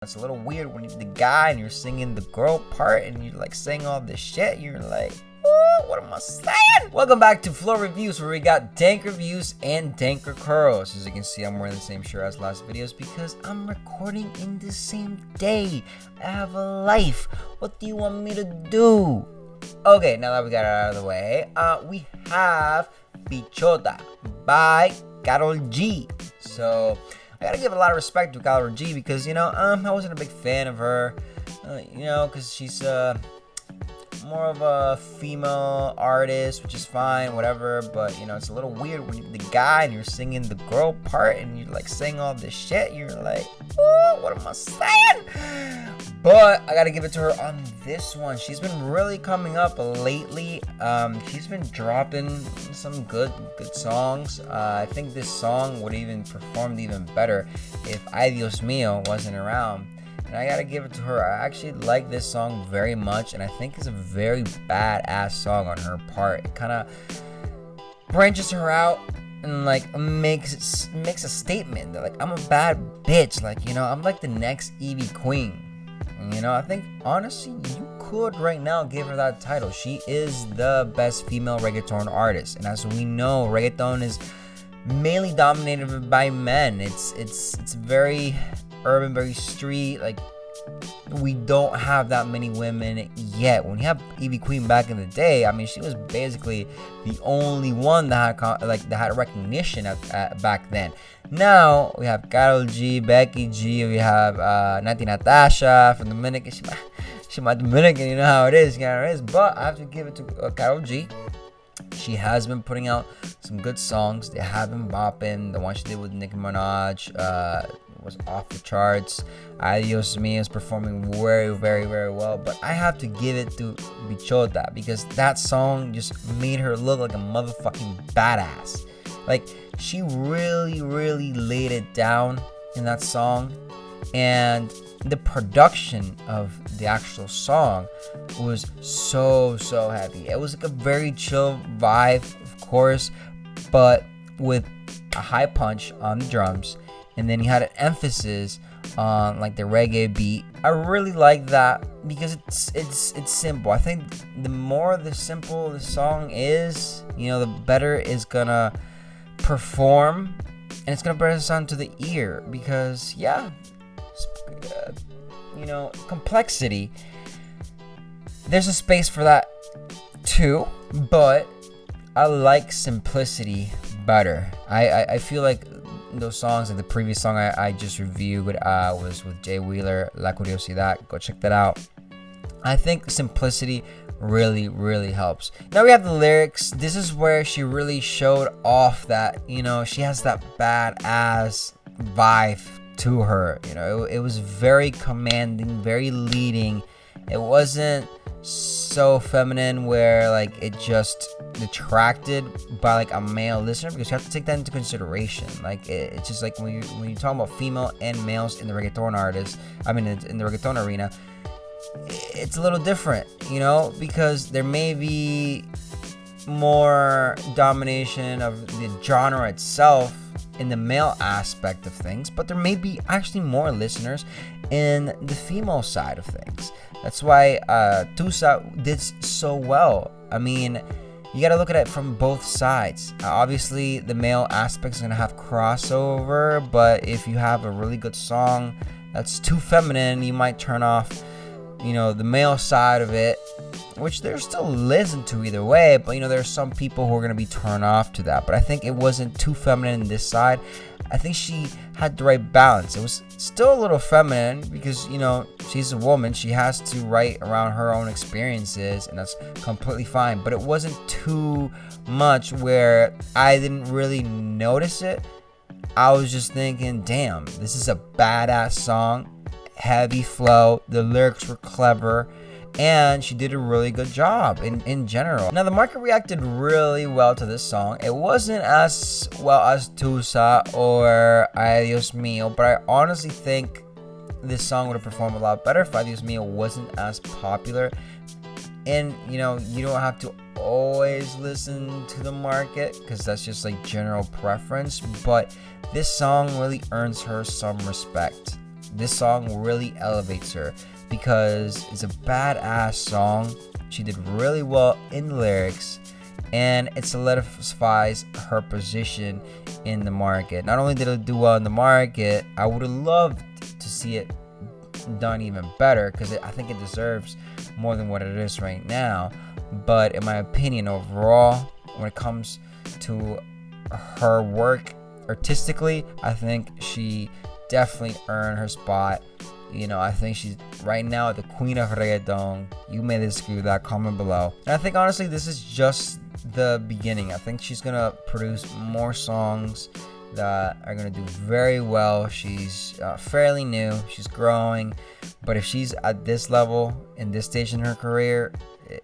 It's a little weird when you're the guy and you're singing the girl part and you're like saying all this shit. You're like, oh, what am I saying? Welcome back to Flow Reviews, where we got Dank reviews and Dank curls. As you can see, I'm wearing the same shirt as last videos because I'm recording in the same day. I have a life. What do you want me to do? Okay, now that we got it out of the way, we have Bichota by Karol G. So I gotta give a lot of respect to Karol G because, I wasn't a big fan of her, because she's more of a female artist, which is fine, whatever, but, it's a little weird when you're the guy and you're singing the girl part and you're, like, saying all this shit. You're like, oh, what am I saying? But I gotta give it to her on this one. She's been really coming up lately. She's been dropping some good songs. I think this song would even performed even better if Ay Dios Mío wasn't around. And I gotta give it to her. I actually like this song very much, and I think it's a very badass song on her part. It kind of branches her out and like makes a statement that, like, I'm a bad bitch. Like, I'm like the next Evie Queen. I think honestly you could right now give her that title. She is the best female reggaeton artist, and as we know, reggaeton is mainly dominated by men. It's very urban, very street. Like, we don't have that many women yet. When you have Evie Queen back in the day, I mean, she was basically the only one that had recognition at back then. Now we have Karol G, Becky G, we have Nati Natasha from Dominican. She my Dominican, you know how it is, But I have to give it to Karol G. She has been putting out some good songs. They have been bopping. The one she did with Nicki Minaj was off the charts. Ay Dios Mío is performing very, very, very well. But I have to give it to Bichota because that song just made her look like a motherfucking badass. Like, she really, really laid it down in that song. And the production of the actual song was so heavy. It was like a very chill vibe, of course, but with a high punch on the drums, and then he had an emphasis on like the reggae beat. I really like that because it's simple. I think the more the simple the song is, the better it's gonna perform, and it's gonna better sound to the ear because complexity, there's a space for that too, but I like simplicity better. I feel like those songs, like the previous song I just reviewed was with Jay Wheeler, La Curiosidad. Go check that out. I think simplicity really, really helps. Now we have the lyrics. This is where she really showed off that, she has that badass vibe to her. It was very commanding, very leading. It wasn't so feminine where like it just detracted by like a male listener, because you have to take that into consideration. Like it's just like when you talk about female and males in the reggaeton in the reggaeton arena, it's a little different, because there may be more domination of the genre itself in the male aspect of things, but there may be actually more listeners in the female side of things. That's why Tusa did so well. I mean, you gotta look at it from both sides. Obviously, the male aspect is gonna have crossover, but if you have a really good song that's too feminine, you might turn off, the male side of it, which they're still listened to either way, but there are some people who are going to be turned off to that. But I think it wasn't too feminine in this side. I think she had the right balance. It was still a little feminine because, she's a woman. She has to write around her own experiences, and that's completely fine. But it wasn't too much where I didn't really notice it. I was just thinking, damn, this is a badass song. Heavy flow. The lyrics were clever. And she did a really good job in general. Now, the market reacted really well to this song. It wasn't as well as Tusa or Ay Dios Mío, but I honestly think this song would have performed a lot better if Ay Dios Mío wasn't as popular. And, you don't have to always listen to the market because that's just like general preference. But this song really earns her some respect. this song really elevates her because it's a badass song. She did really well in the lyrics, and it solidifies her position in the market. Not only did it do well in the market, I would have loved to see it done even better because I think it deserves more than what it is right now. But in my opinion, overall, when it comes to her work artistically, I think she definitely earned her spot. You know, I think she's right now the queen of reggaeton. You may disagree with that, comment below. And I think honestly this is just the beginning. I think she's gonna produce more songs that are gonna do very well. She's fairly new, she's growing, but if she's at this level in this stage in her career,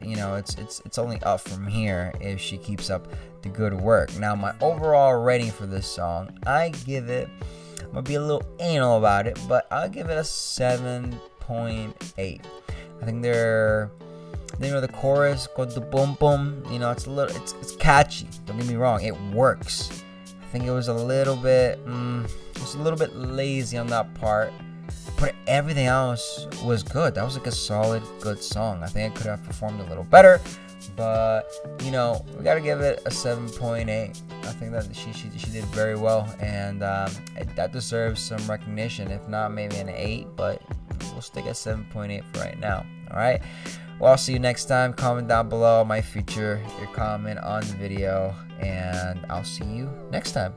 you know, it's only up from here if she keeps up the good work. Now, my overall rating for this song, I give it, I'm gonna be a little anal about it, but I'll give it a 7.8. I think the chorus, go the boom boom, you know, it's catchy. Don't get me wrong, it works. I think it was a little bit lazy on that part, but everything else was good. That was like a solid, good song. I think I could have performed a little better, but you know, we gotta give it a 7.8. I think that she did very well, and that deserves some recognition. If not, maybe an 8, but we'll stick at 7.8 for right now. All right. Well, I'll see you next time. Comment down below. I might feature your comment on the video, and I'll see you next time.